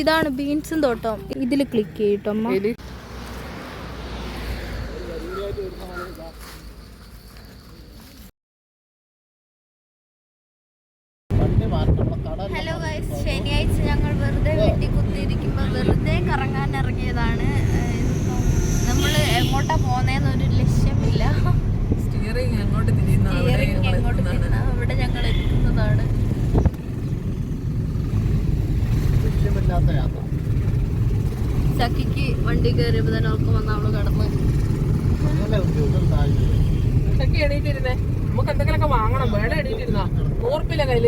ഇതാണ് ബീൻസും തോട്ടം. ഇതിൽ ക്ലിക്ക് ചെയ്യട്ടോ അമ്മ. ഹലോ ഗൈസ്, ശനിയാഴ്ച ഞങ്ങൾ വെറുതെ വീട്ടിൽ കുത്തിയിരിക്കുമ്പോൾ വെറുതെ കറങ്ങാൻ ഇറങ്ങിയതാണ്. നമ്മൾ എങ്ങോട്ടാ പോകുന്നതെന്നൊരു ലക്ഷ്യമില്ല. സ്റ്റിയറിംഗ് എങ്ങോട്ട് തിരിയുന്ന അവിടെ ഞങ്ങൾ എത്തുന്നതാണ്. ചക്കിക്ക് വണ്ടി കയറിയപ്പോൾ തന്നെ ഉറക്കം വന്ന അവള് കടന്ന് ചക്കി എണീറ്റിരുന്നേ. നമുക്ക് എന്തെങ്കിലുമൊക്കെ വാങ്ങണം. വേണം എണീറ്റിരുന്ന 100 രൂപ കയ്യിൽ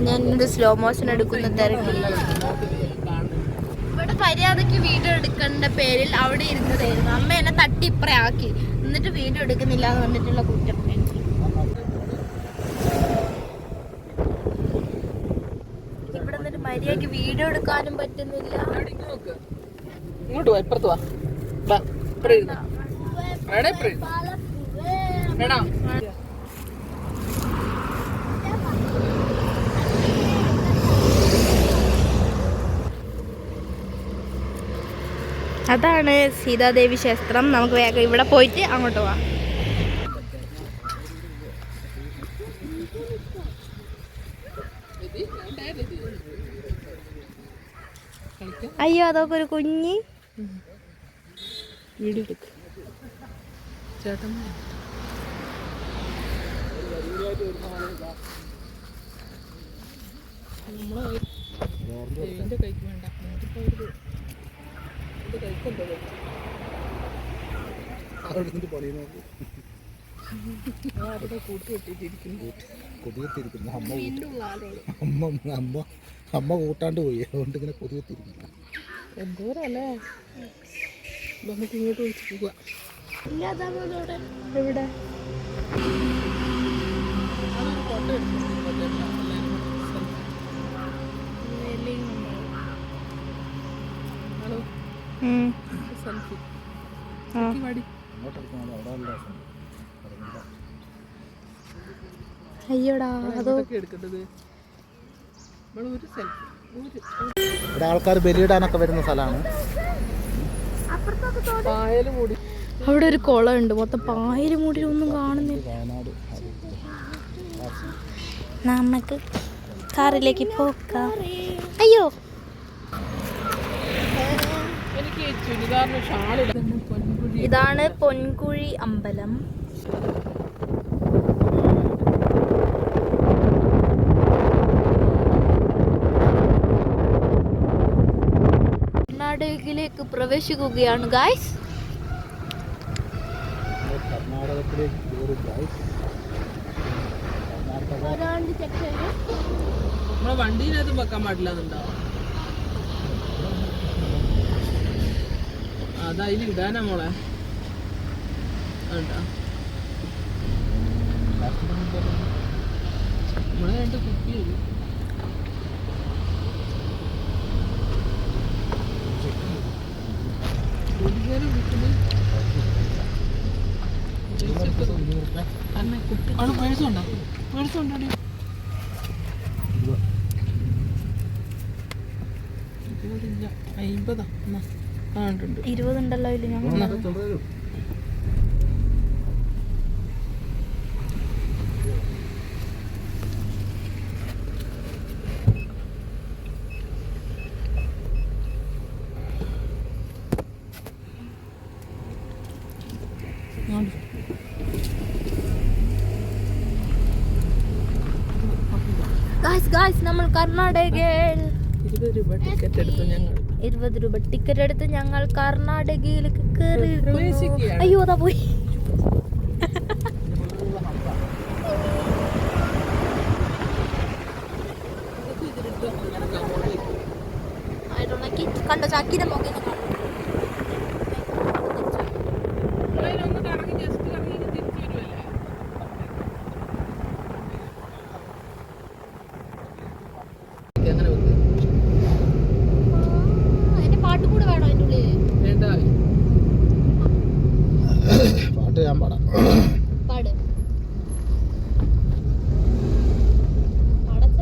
ഞാനൊരു സ്ലോ മോഷൻ എടുക്കുന്ന തിരക്കിൽ ഇവിടെ മര്യാദക്ക് വീഡിയോ എടുക്കേണ്ട പേരിൽ അവിടെ ഇരുന്നതായിരുന്നു. അമ്മ എന്നെ തട്ടി ഇപ്പറേ ആക്കി, എന്നിട്ട് വീഡിയോ എടുക്കുന്നില്ല എന്ന് പറഞ്ഞിട്ടുള്ള കുറ്റം എനിക്ക്. ഇവിടെ നിന്നിട്ട് മര്യാദക്ക് വീഡിയോ എടുക്കാനും പറ്റുന്നില്ല. ഇങ്ങോട്ട് വാ, ഇപ്പുറത്ത് വാ. അതാണ് സീതാദേവി ക്ഷേത്രം. നമുക്ക് വേഗം ഇവിടെ പോയിട്ട് അങ്ങോട്ട് പോവാം. അയ്യോ, അതൊക്കെ ഒരു കുഞ്ഞി ചേട്ടൻ കൈക്ക് വേണ്ട. അമ്മ കൂട്ടാണ്ട് പോയി, അതുകൊണ്ട് ഇങ്ങനെ കൊതുകത്തിരിക്കുന്നു. എന്തോരല്ലേ. നമുക്ക് ഇങ്ങോട്ട് വിളിച്ച് പോവാ. എവിടെ അയ്യോടാ, അതൊക്കെ എടുക്കേണ്ടത്. ഇവിടെ ആൾക്കാർ ബലിയിടാനൊക്കെ വരുന്ന സ്ഥലമാണ്. അവിടെ ഒരു കുളം ഉണ്ട്, മൊത്തം പായല് മൂടി ഒന്നും കാണുന്നില്ല. നമുക്ക് കാറിലേക്ക് പോക്കാം. അയ്യോ, ഇതാണ് പൊൻകുഴി അമ്പലം. കർണാടകയിലേക്ക് പ്രവേശിക്കുകയാണ് ഗായ്സ്. നമ്മളെ വണ്ടിയിലതും വെക്കാൻ പാടില്ലെന്നുണ്ടോ? അതതിൽ ഇടാനാ മോളെ. നമ്മളെ 2 കുപ്പി വരും. പേഴ്സുണ്ടോ? പേഴ്സുണ്ടോ? 50 20 ഉണ്ടല്ലോ ഇതിൽ. ഞങ്ങൾ നമ്മൾ കർണാടകയിൽ 20 രൂപ ടിക്കറ്റ് എടുത്തു ഞങ്ങൾ. 20 രൂപ ടിക്കറ്റ് എടുത്ത് ഞങ്ങൾ കർണാടകയിലേക്ക് കയറി. പ്രവേശിക്കുകയാണ്. അയ്യോ അതാ പോയി. കണ്ടോ ചാക്കിന്റെ മുഖം ഒന്ന് കറങ്ങി ജസ്റ്റ് കറങ്ങി തിരിച്ചു വരുമല്ലേ. അങ്ങനെ വെക്ക്. അതിന്റെ പാട്ട് കൂടെ വേണോ അതിന്റെ ഉള്ളിൽ? വേണ്ട. പാട്ട് ഞാൻ പാടാം. പാട് പാടച്ച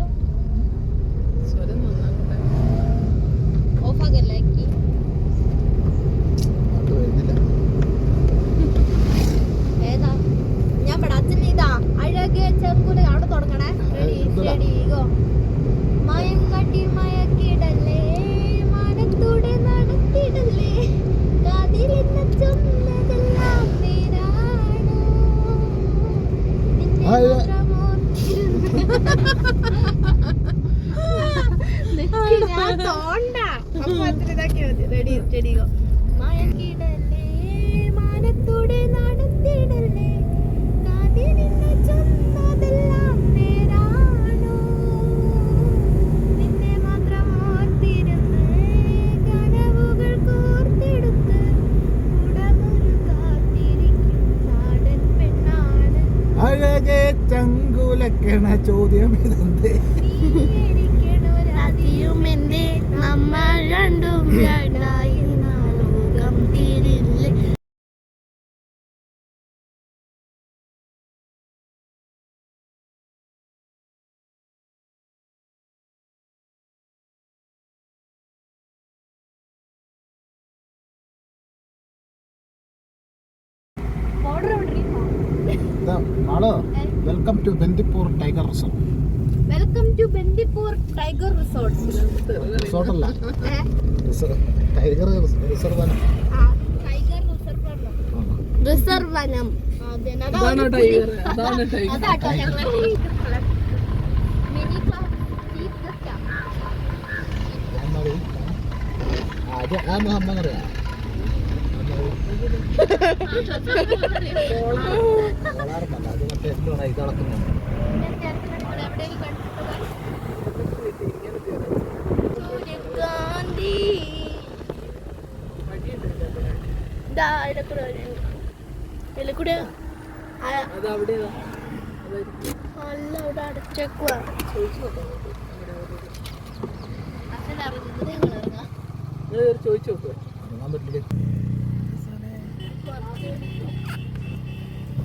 സ്വരം നന്നാക്കട്ടെ. ഓഫാക്കല്ലേ പാട്ട് വരുന്നില്ല. ഏതാ ഞാൻ പാടാ. അച്ഛൻ ഇതാ അഴകേ ചെങ്കുല അവിടെ തുടങ്ങണേ. Ready go. മയം കട്ടി മയക്കിടല്ലേ മനത്തൂടെ നടത്തിടല്ലേ കാതിലെന്ന ചൊന്നതെല്ലാം നേരാണോ നിന്നെ ഞാൻ തോണ്ട അപ്പൊ അത്ര ഇതാക്കിയാ മതി. Ready go. മയക്കിടല്ലേ മനത്തൂടെ നടത്തിടല്ലേ കാതിലെന്ന ചൊന്നതെല്ലാം നേരാണോ നിന്നെ മാത്രം ഓർത്തിരുന്ന് കനവുകൾ കോർത്തെടുത്ത് ഉടമൊരു കാത്തിരിക്കും നാടൻ പെണ്ണാണ് അഴകേ ചങ്കുലക്കണ ചോദ്യം ഇതെന്തേ? നീ എനിക്കണൊരതിയും എന്തേ നമ്മൾ രണ്ടും രണ്ടായി ലോകം തീരില്ലേ. ഇതാ ആളോ welcome to Bandipur tiger reserve. Welcome to Bandipur tiger resort. റിസോർട്ടല്ല, ടൈഗർ റിസർവ് ആണ്. ടൈഗർ റിസർവ് വനം. അതാണോ ടൈഗർ? അതാണ് ടൈഗർ. അതാട്ടോ ഞങ്ങൾ മിനി അത് ആ അമ്മ അറിയാം. കോളാറുമല്ല, അത് മറ്റേ എന്താണ് ഇത് നടക്കുന്നത്. സൂര്യകാന്തി കൂടെ അത് അവിടെയാ. അല്ല അവിടെ അടച്ചേക്കുവാ. ചോദിച്ചു നോക്കുക. ഇറങ്ങാൻ പറ്റില്ല.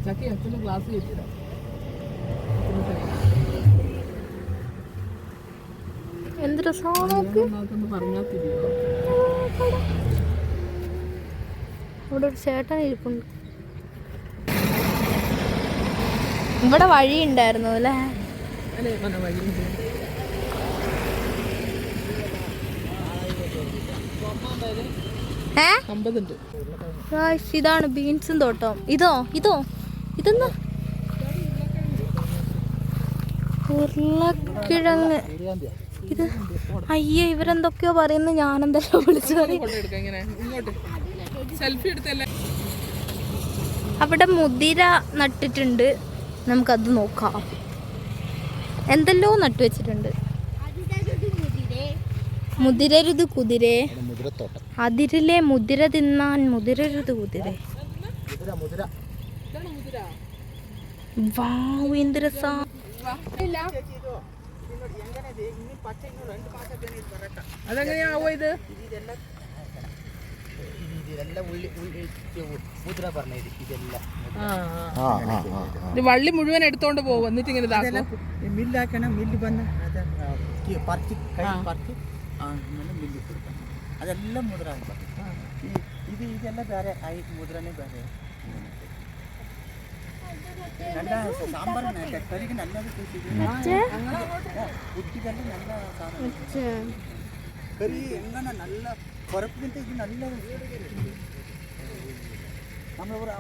ചക്കി അച്ഛൻ്റെ ക്ലാസ് കേട്ടില്ല. എന്ത് രസമാണ് പറഞ്ഞാൽ തിരിയോ. ഇവിടെ ഒരു ചേട്ടൻ ഇരിപ്പുണ്ട്. ഇവിടെ വഴി ഉണ്ടായിരുന്നു അല്ലേ? അല്ലേ പറഞ്ഞ വഴി ഏ 50 ഉണ്ട്. ഇതാണ് ബീൻസും തോട്ടം. ഇതെന്താ ഉരുളക്കിഴങ്ങ്. ഇത് അയ്യേ ഇവരെന്തൊക്കെയോ പറയുന്നു. ഞാനെന്തെല്ലോ വിളിച്ചു പറയും. അവിടെ മുതിര നട്ടിട്ടുണ്ട്. നമുക്കത് നോക്കാം. എന്തെല്ലോ നട്ടു വെച്ചിട്ടുണ്ട്. മുതിരരുത് കുതിരേ, അതിരിലെ മുതിര തിന്നാൻ മുതിരരുത് കുതിരേ. വാവ് എന്ത് രസാ. അതെങ്ങനെയാവോ ഇത്? വള്ളി മുഴുവൻ എടുത്തോണ്ട് പോകും. എന്നിട്ട് ഇങ്ങനെ മില്ലാക്കണം. മില്ല് വന്ന് പറിച്ച് കൈ പറിച്ച് മില്ലിൽ കൊടുക്കണം. അതെല്ലാം മുദ്ര. ഇതെല്ലാം വേറെ ആയി. മുദ്രനെ വേറെ. നല്ല സാമ്പാർ കറിക്ക് നല്ലത് കുട്ടികൾക്ക് നല്ല സാധനം. കറി എങ്ങനെ നല്ല കുറപ്പിന്റെ ഇത് നല്ലത്. നമ്മൾ ഒരു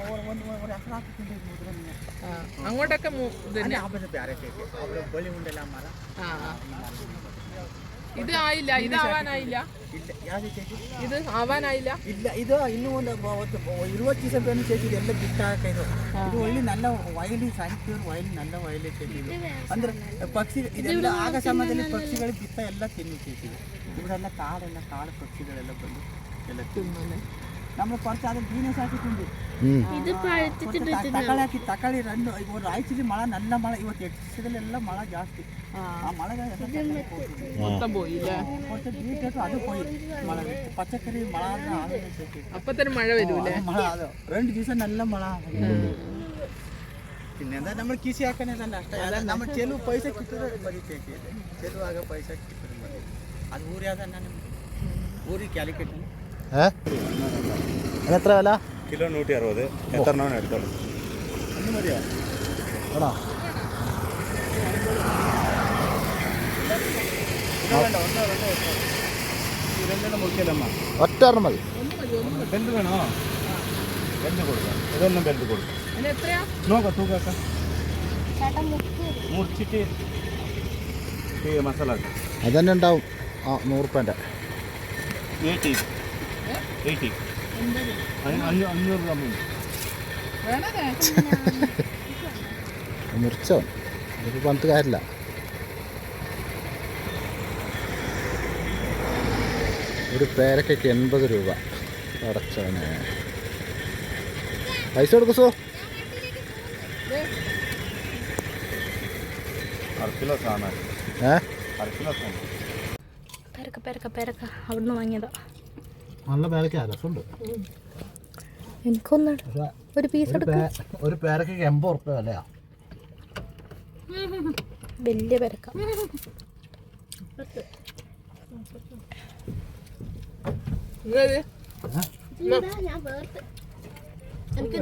അഹ്ലാക്കിട്ടുണ്ട് മുദ്ര. അങ്ങോട്ടൊക്കെ അവിടെ വേറെ അവിടെ വെളി ഉണ്ടെല്ലാം മറ. ഇത് ആയില്ല, ഇത് ആവാനായില്ല, ಇಲ್ಲ ಯಾವ್ದು ಚೇಚಿ ഇത് ಆವಾನಾಯಿಲ್ಲ. ಇಲ್ಲ ಇದು ಇನ್ನೂ ಒಂದು 20 ದಿವಸ ಬೇನು ಚೇಚಿ ಇದೆಲ್ಲ ಬಿಟ್ಟಾಕೈದು ಇದು ಒಳ್ಳೆ ನಲ್ಲ ವಯಲಿ ಸಾಹಿತ್ಯ ವಯಲಿ ನಲ್ಲ ವಯಲಿ ಚೇಚಿ ಇದು ಅಂದ್ರೆ ಪಕ್ಷಿ ಇದೆಲ್ಲ ಆಗ ಸಮಯದಲ್ಲಿ ಪಕ್ಷಿಗಳು ಬಿತ್ತ ಎಲ್ಲ ತಿನ್ನು ಚೇಚಿ ಇವರೆಲ್ಲ ಕಾಡು ಪಕ್ಷಿಗಳೆಲ್ಲ ಬಂದು ಎಲ್ಲ ತಿನ್ನು ನಮ್ಮ ಪರ್ಚ ಅದ್ರ ಬೀನೆಸ್ ಹಾಕಿ ತಿಂದು ഇത് പഴുത്തിട്ട് ತಕಾಳಿ ರನ್ನು ಇವಾಗ ರಾಯಚೂರಿ ಮಳೆ ನಲ್ಲ ಮಳೆ ಇವತ್ತು ಎಕ್ಸದಲ್ಲೆಲ್ಲ ಮಳೆ ಜಾಸ್ತಿ ಆ ಮಳೆಗೆ മൊത്തം പോയില്ല. ಅದು ಹೋಗಿ ಮಳೆ ಪಚ್ಚಕರಿ ಮಳೆ ಆದ್ರೆ അപ്പൊ തന്നെ മഴ വരൂലേ? മഴ അത് 2 ದಿವಸ നല്ല മഴ പിന്നെന്താ നമ്മൾ കൃഷി ആക്കാനല്ല അഷ്ട നമ്മൾ ചെലവ് പൈസ കിട്ടുന്നത് ಬರೀತೈತಿ ಚೆಲುವಾಗ ಪೈಸಾ ಕಿತ್ತರೆ ಮതി ಅದು ಊರ್ಯಾದ ನಾನು ಊರಿಗೆ ಕ್ಯಾಲಿಕಟ್ എത്ര വില കിലോ 160. എത്ര എണ്ണം എടുത്തോളൂ. ഒന്ന് മതിയോ എടാ ഒറ്റ എണ്ണം മതി. ബെൽറ്റ് വേണോ? ബെൽറ്റ് കൊടുക്കാം. ഇതൊന്നും ബെൽറ്റ് കൊടുക്കാം. അതിന് എത്രയാ? നോക്കാം തൂക്കാക്ക മുറിച്ചിട്ട് മസാല ആക്കാം. അതന്നെ ഉണ്ടാവും. ആ 100 റുപ്യൻ്റെ 80 500 ഗ്രാം ഉണ്ട്. വേണേ മുറിച്ചോ അതിപ്പോൾ പറഞ്ഞിട്ട് കാര്യമില്ല. ഒരു പേരക്കൊക്കെ 80 രൂപ. അടച്ചവനെ പൈസ കൊടുക്കൂ സോ. 1/2 കിലോ സാധനം. 1/2 കിലോ സാധനം. പെരക്ക അവിടുന്ന് വാങ്ങിയതാ. നല്ല പേരക്ക രസമുണ്ട്. എനിക്കൊന്ന് ഒരു പീസ് എടുക്കും. ഒരു പേരക്കൊക്കെ 80 റുപ്യ വിലയാ. വലിയ പെരക്ക. ഇങ്ങനെ ഞാൻ വേർത്ത് എനിക്ക്